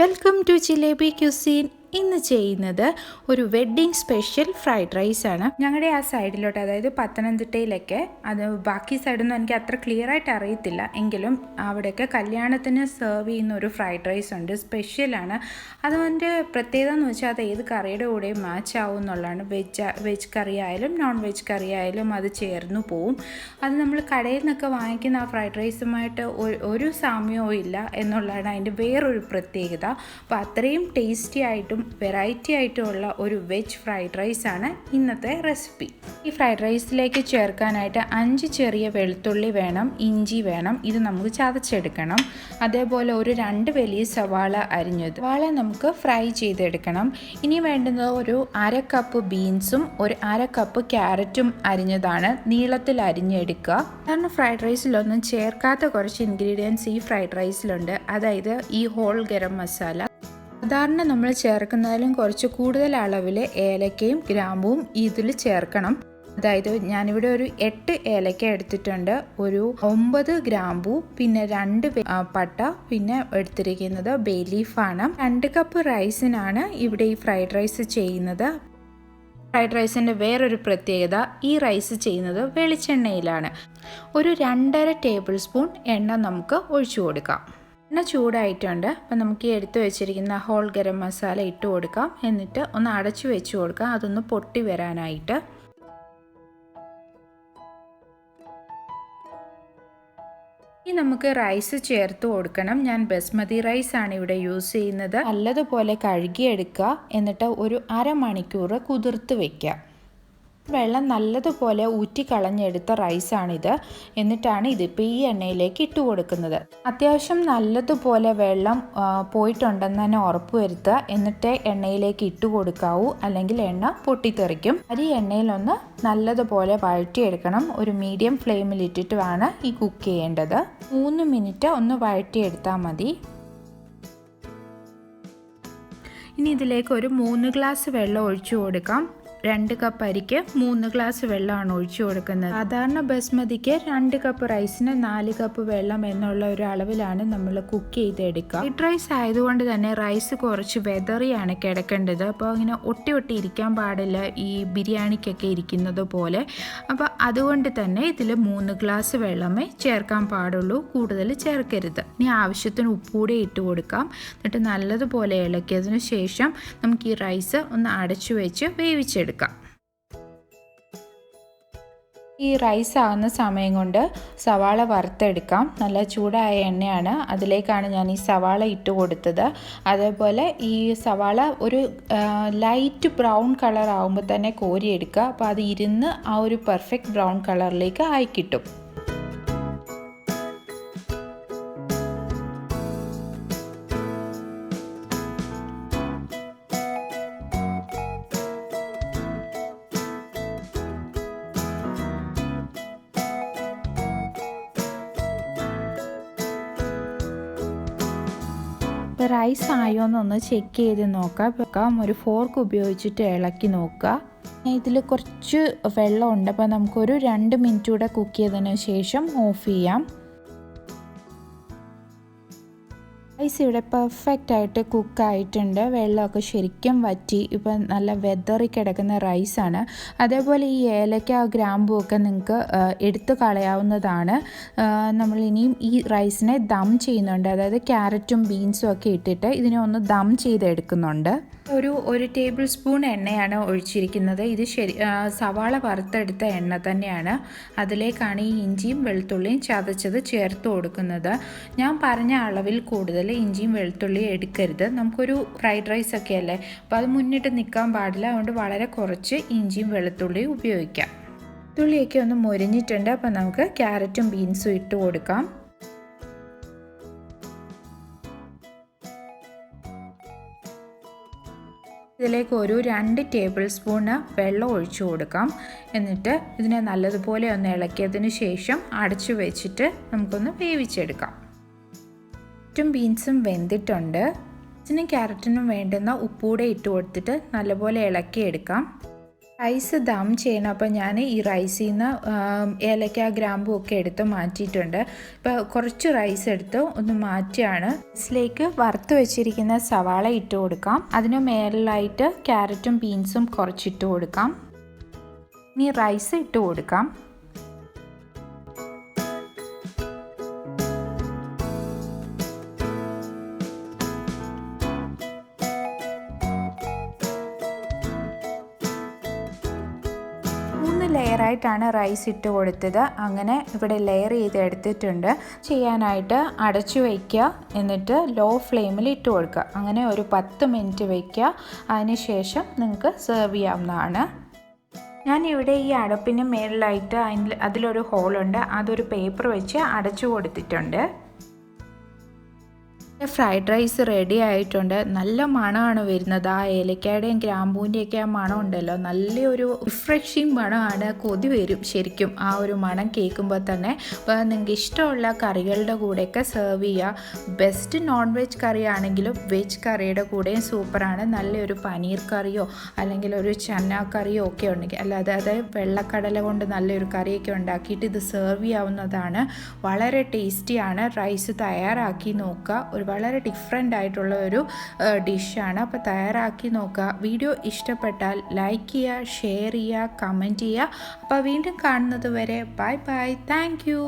Welcome to jalebi cuisine. ഇന്ന് ചെയ്യുന്നത് ഒരു വെഡ്ഡിങ് സ്പെഷ്യൽ ഫ്രൈഡ് റൈസ് ആണ്. ഞങ്ങളുടെ ആ സൈഡിലോട്ട്, അതായത് പത്തനംതിട്ടയിലൊക്കെ, അത് ബാക്കി സൈഡൊന്നും എനിക്ക് അത്ര ക്ലിയർ ആയിട്ട് അറിയത്തില്ല, എങ്കിലും അവിടെയൊക്കെ കല്യാണത്തിന് സെർവ് ചെയ്യുന്ന ഒരു ഫ്രൈഡ് റൈസ് ഉണ്ട്, സ്പെഷ്യലാണ്. അതിൻ്റെ പ്രത്യേകത എന്ന് വെച്ചാൽ അത് ഏത് കറിയുടെ കൂടെയും മാച്ച് ആവും എന്നുള്ളതാണ്. വെജ് കറി ആയാലും നോൺ വെജ് കറി ആയാലും അത് ചേർന്ന് പോവും. അത് നമ്മൾ കടയിൽ നിന്നൊക്കെ വാങ്ങിക്കുന്ന ആ ഫ്രൈഡ് റൈസുമായിട്ട് ഒരു സാമ്യവും ഇല്ല എന്നുള്ളതാണ് അതിൻ്റെ വേറൊരു പ്രത്യേകത. അപ്പോൾ അത്രയും ടേസ്റ്റി ആയിട്ടും വെറൈറ്റി ആയിട്ടുള്ള ഒരു വെജ് ഫ്രൈഡ് റൈസ് ആണ് ഇന്നത്തെ റെസിപ്പി. ഈ ഫ്രൈഡ് റൈസിലേക്ക് ചേർക്കാനായിട്ട് 5 ചെറിയ വെളുത്തുള്ളി വേണം, ഇഞ്ചി വേണം, ഇത് നമുക്ക് ചതച്ചെടുക്കണം. അതേപോലെ ഒരു 2 വലിയ സവാള അരിഞ്ഞത്. സവാള നമുക്ക് ഫ്രൈ ചെയ്തെടുക്കണം. ഇനി വേണ്ടുന്നത് ഒരു 1/2 കപ്പ് ബീൻസും ഒരു 1/2 കപ്പ് ക്യാരറ്റും അരിഞ്ഞതാണ്, നീളത്തിൽ അരിഞ്ഞെടുക്കുക. കാരണം ഫ്രൈഡ് റൈസിലൊന്നും ചേർക്കാത്ത കുറച്ച് ഇൻഗ്രീഡിയൻസ് ഈ ഫ്രൈഡ് റൈസിലുണ്ട്. അതായത് ഈ ഹോൾ ഗരം മസാല, സാധാരണ നമ്മൾ ചേർക്കുന്നതിലും കുറച്ച് കൂടുതൽ അളവിൽ ഏലക്കയും ഗ്രാമ്പുവും ഇതിൽ ചേർക്കണം. അതായത് ഞാനിവിടെ ഒരു 8 ഏലക്ക എടുത്തിട്ടുണ്ട്, ഒരു 9 ഗ്രാമ്പു, പിന്നെ 2 പട്ട, പിന്നെ എടുത്തിരിക്കുന്നത് ബേ ലീഫാണ്. 2 കപ്പ് റൈസിനാണ് ഇവിടെ ഈ ഫ്രൈഡ് റൈസ് ചെയ്യുന്നത്. ഫ്രൈഡ് റൈസിൻ്റെ വേറൊരു പ്രത്യേകത, ഈ റൈസ് ചെയ്യുന്നത് വെളിച്ചെണ്ണയിലാണ്. ഒരു 2.5 ടേബിൾ സ്പൂൺ എണ്ണ നമുക്ക് ഒഴിച്ചു കൊടുക്കാം. എണ്ണ ചൂടായിട്ടുണ്ട്. അപ്പം നമുക്ക് ഈ എടുത്തു വെച്ചിരിക്കുന്ന ഹോൾ ഗരം മസാല ഇട്ട് കൊടുക്കാം. എന്നിട്ട് ഒന്ന് അടച്ചു വെച്ച് കൊടുക്കാം, അതൊന്ന് പൊട്ടി വരാനായിട്ട്. ഇനി നമുക്ക് റൈസ് ചേർത്ത് കൊടുക്കണം. ഞാൻ ബസ്മതി റൈസ് ആണ് ഇവിടെ യൂസ് ചെയ്യുന്നത്. നല്ലതുപോലെ കഴുകിയെടുക്കുക, എന്നിട്ട് ഒരു 1/2 മണിക്കൂർ കുതിർത്ത് വയ്ക്കുക. വെള്ളം നല്ലതുപോലെ ഊറ്റിക്കളഞ്ഞെടുത്ത റൈസാണിത്. എന്നിട്ടാണ് ഇതിപ്പോൾ ഈ എണ്ണയിലേക്ക് ഇട്ട് കൊടുക്കുന്നത്. അത്യാവശ്യം നല്ലതുപോലെ വെള്ളം പോയിട്ടുണ്ടെന്ന് തന്നെ ഉറപ്പ് വരുത്തുക, എന്നിട്ട് എണ്ണയിലേക്ക് ഇട്ട് കൊടുക്കാവൂ, അല്ലെങ്കിൽ എണ്ണ പൊട്ടിത്തെറിക്കും. അരി എണ്ണയിലൊന്ന് നല്ലതുപോലെ വഴറ്റിയെടുക്കണം. ഒരു മീഡിയം ഫ്ലെയിമിൽ ഇട്ടിട്ട് വേണം ഈ കുക്ക് ചെയ്യേണ്ടത്. 3 മിനിറ്റ് ഒന്ന് വഴറ്റിയെടുത്താൽ മതി. ഇനി ഇതിലേക്ക് ഒരു 3 ഗ്ലാസ് വെള്ളം ഒഴിച്ചു കൊടുക്കാം. 2 കപ്പ് അരിക്ക് 3 ഗ്ലാസ് വെള്ളമാണ് ഒഴിച്ചു കൊടുക്കുന്നത്. സാധാരണ ബസ്മതിക്ക് 2 കപ്പ് റൈസിന് 4 കപ്പ് വെള്ളം എന്നുള്ള ഒരു അളവിലാണ് നമ്മൾ കുക്ക് ചെയ്തെടുക്കുക. ഫ്രൈഡ് റൈസ് ആയതുകൊണ്ട് തന്നെ റൈസ് കുറച്ച് വെതറിയാണ് കിടക്കേണ്ടത്. അപ്പോൾ അങ്ങനെ ഒട്ടി ഇരിക്കാൻ പാടില്ല, ഈ ബിരിയാണിക്കൊക്കെ ഇരിക്കുന്നത് പോലെ. അപ്പോൾ അതുകൊണ്ട് തന്നെ ഇതിൽ 3 ഗ്ലാസ് വെള്ളമേ ചേർക്കാൻ പാടുള്ളൂ, കൂടുതൽ ചേർക്കരുത്. ഇനി ആവശ്യത്തിന് ഉപ്പൂടെ ഇട്ട് കൊടുക്കാം. എന്നിട്ട് നല്ലതുപോലെ ഇളക്കിയതിനു ശേഷം നമുക്ക് ഈ റൈസ് ഒന്ന് അടച്ചു വെച്ച് വേവിച്ചെടുക്കാം. ഈ റൈസ് ആകുന്ന സമയം കൊണ്ട് സവാള വറുത്തെടുക്കാം. നല്ല ചൂടായ എണ്ണയാണ്, അതിലേക്കാണ് ഞാൻ ഈ സവാള ഇട്ട് കൊടുത്തത്. അതേപോലെ ഈ സവാള ഒരു ലൈറ്റ് ബ്രൗൺ കളർ ആകുമ്പോൾ തന്നെ കോരിയെടുക്കുക. അപ്പോൾ അത് ഇരുന്ന് ആ ഒരു പെർഫെക്റ്റ് ബ്രൗൺ കളറിലേക്ക് ആയി കിട്ടും. റൈസ് ആയോന്നൊന്ന് ചെക്ക് ചെയ്ത് നോക്കാം. ഒരു ഫോർക്ക് ഉപയോഗിച്ചിട്ട് ഇളക്കി നോക്കുക. ഇതിൽ കുറച്ച് വെള്ളമുണ്ട്, അപ്പോൾ നമുക്കൊരു 2 മിനിറ്റ് കൂടെ കുക്ക് ചെയ്തതിന് ശേഷം ഓഫ് ചെയ്യാം. റൈസ് ഇവിടെ പെർഫെക്റ്റ് ആയിട്ട് കുക്കായിട്ടുണ്ട്. വെള്ളമൊക്കെ ശരിക്കും വറ്റി. ഇപ്പം നല്ല വെതറി കിടക്കുന്ന റൈസാണ്. അതേപോലെ ഈ ഏലക്ക ഗ്രാമ്പും ഒക്കെ നിങ്ങൾക്ക് എടുത്ത് കളയാവുന്നതാണ്. നമ്മൾ ഇനിയും ഈ റൈസിനെ ദം ചെയ്യുന്നുണ്ട്, അതായത് ക്യാരറ്റും ബീൻസും ഒക്കെ ഇട്ടിട്ട് ഇതിനെ ഒന്ന് ദം ചെയ്തെടുക്കുന്നുണ്ട്. ഒരു ടേബിൾ സ്പൂൺ എണ്ണയാണ് ഒഴിച്ചിരിക്കുന്നത്. ഇത് സവാള വറുത്തെടുത്ത എണ്ണ തന്നെയാണ്. അതിലേക്കാണ് ഈ ഇഞ്ചിയും വെളുത്തുള്ളിയും ചതച്ചത് ചേർത്ത് കൊടുക്കുന്നത്. ഞാൻ പറഞ്ഞ അളവിൽ കൂടുതൽ ഇഞ്ചിയും വെളുത്തുള്ളിയും എടുക്കരുത്. നമുക്കൊരു ഫ്രൈഡ് റൈസ് ഒക്കെ അല്ലേ, അപ്പോൾ അത് മുന്നിട്ട് നിൽക്കാൻ പാടില്ല. അതുകൊണ്ട് വളരെ കുറച്ച് ഇഞ്ചിയും വെളുത്തുള്ളിയും ഉപയോഗിക്കാം. വെളുത്തുള്ളിയൊക്കെ ഒന്ന് മൊരിഞ്ഞിട്ടുണ്ട്. അപ്പോൾ നമുക്ക് ക്യാരറ്റും ബീൻസും ഇട്ട് കൊടുക്കാം. ഇതിലേക്ക് ഒരു 2 ടേബിൾ സ്പൂണ് വെള്ളം ഒഴിച്ചു കൊടുക്കാം. എന്നിട്ട് ഇതിനെ നല്ലതുപോലെ ഒന്ന് ഇളക്കിയതിന് ശേഷം അടച്ചു വെച്ചിട്ട് നമുക്കൊന്ന് വേവിച്ചെടുക്കാം. ക്യാരറ്റും ബീൻസും വെന്തിട്ടുണ്ട്. ക്യാരറ്റിനും വേണ്ടുന്ന ഉപ്പൂടെ ഇട്ട് കൊടുത്തിട്ട് നല്ലപോലെ ഇളക്കിയെടുക്കാം. റൈസ് ദം ചെയ്യണം. അപ്പോൾ ഞാൻ ഈ റൈസിൽ നിന്ന് ഏലക്ക ഗ്രാമ്പും ഒക്കെ എടുത്ത് മാറ്റിയിട്ടുണ്ട്. ഇപ്പോൾ കുറച്ച് റൈസ് എടുത്ത് ഒന്ന് മാറ്റിയാണ്. റൈസിലേക്ക് വറുത്ത് വെച്ചിരിക്കുന്ന സവാള ഇട്ട് കൊടുക്കാം. അതിന് മേളിലായിട്ട് ക്യാരറ്റും ബീൻസും കുറച്ചിട്ട് കൊടുക്കാം. ഇനി റൈസ് ഇട്ട് കൊടുക്കാം. ലെയറായിട്ടാണ് റൈസ് ഇട്ട് കൊടുത്തത്. അങ്ങനെ ഇവിടെ ലെയർ ചെയ്ത് എടുത്തിട്ടുണ്ട്. ചെയ്യാനായിട്ട് അടച്ചു വയ്ക്കുക, എന്നിട്ട് ലോ ഫ്ലെയിമിൽ ഇട്ട് കൊടുക്കുക. അങ്ങനെ ഒരു 10 മിനിറ്റ് വയ്ക്കുക. അതിനുശേഷം നിങ്ങൾക്ക് സെർവ് ചെയ്യാവുന്നതാണ്. ഞാനിവിടെ ഈ അടപ്പിന് മേളിലായിട്ട് അതിലൊരു ഹോളുണ്ട്, അതൊരു പേപ്പർ വെച്ച് അടച്ചു കൊടുത്തിട്ടുണ്ട്. ഫ്രൈഡ് റൈസ് റെഡി ആയിട്ടുണ്ട്. നല്ല മണമാണ് വരുന്നത്. ആ ഏലക്കയുടെയും ഗ്രാമ്പൂവിൻ്റെയൊക്കെ ആ മണം ഉണ്ടല്ലോ, നല്ലൊരു റിഫ്രഷിങ് മണമാണ്. കൊതി വരും ശരിക്കും ആ ഒരു മണം കേൾക്കുമ്പോൾ തന്നെ. അപ്പോൾ നിങ്ങൾക്ക് ഇഷ്ടമുള്ള കറികളുടെ കൂടെയൊക്കെ സെർവ് ചെയ്യുക. ബെസ്റ്റ് നോൺ വെജ് കറി ആണെങ്കിലും വെജ് കറിയുടെ കൂടെയും സൂപ്പറാണ്. നല്ലൊരു പനീർ കറിയോ അല്ലെങ്കിൽ ഒരു ചന്ന കറിയോ ഒക്കെ ഉണ്ടെങ്കിൽ, അല്ലാതെ വെള്ളക്കടല കൊണ്ട് നല്ലൊരു കറിയൊക്കെ ഉണ്ടാക്കിയിട്ട് ഇത് സെർവ് ചെയ്യാവുന്നതാണ്. വളരെ ടേസ്റ്റിയാണ്. റൈസ് തയ്യാറാക്കി നോക്കുക. വളരെ ഡിഫറെൻ്റ് ആയിട്ടുള്ള ഒരു ഡിഷാണ്. അപ്പോൾ തയ്യാറാക്കി നോക്കുക. വീഡിയോ ഇഷ്ടപ്പെട്ടാൽ ലൈക്ക് ചെയ്യുക, ഷെയർ ചെയ്യുക, കമൻറ്റ് ചെയ്യുക. അപ്പോൾ വീണ്ടും കാണുന്നത് വരെ ബൈ ബൈ. Thank you.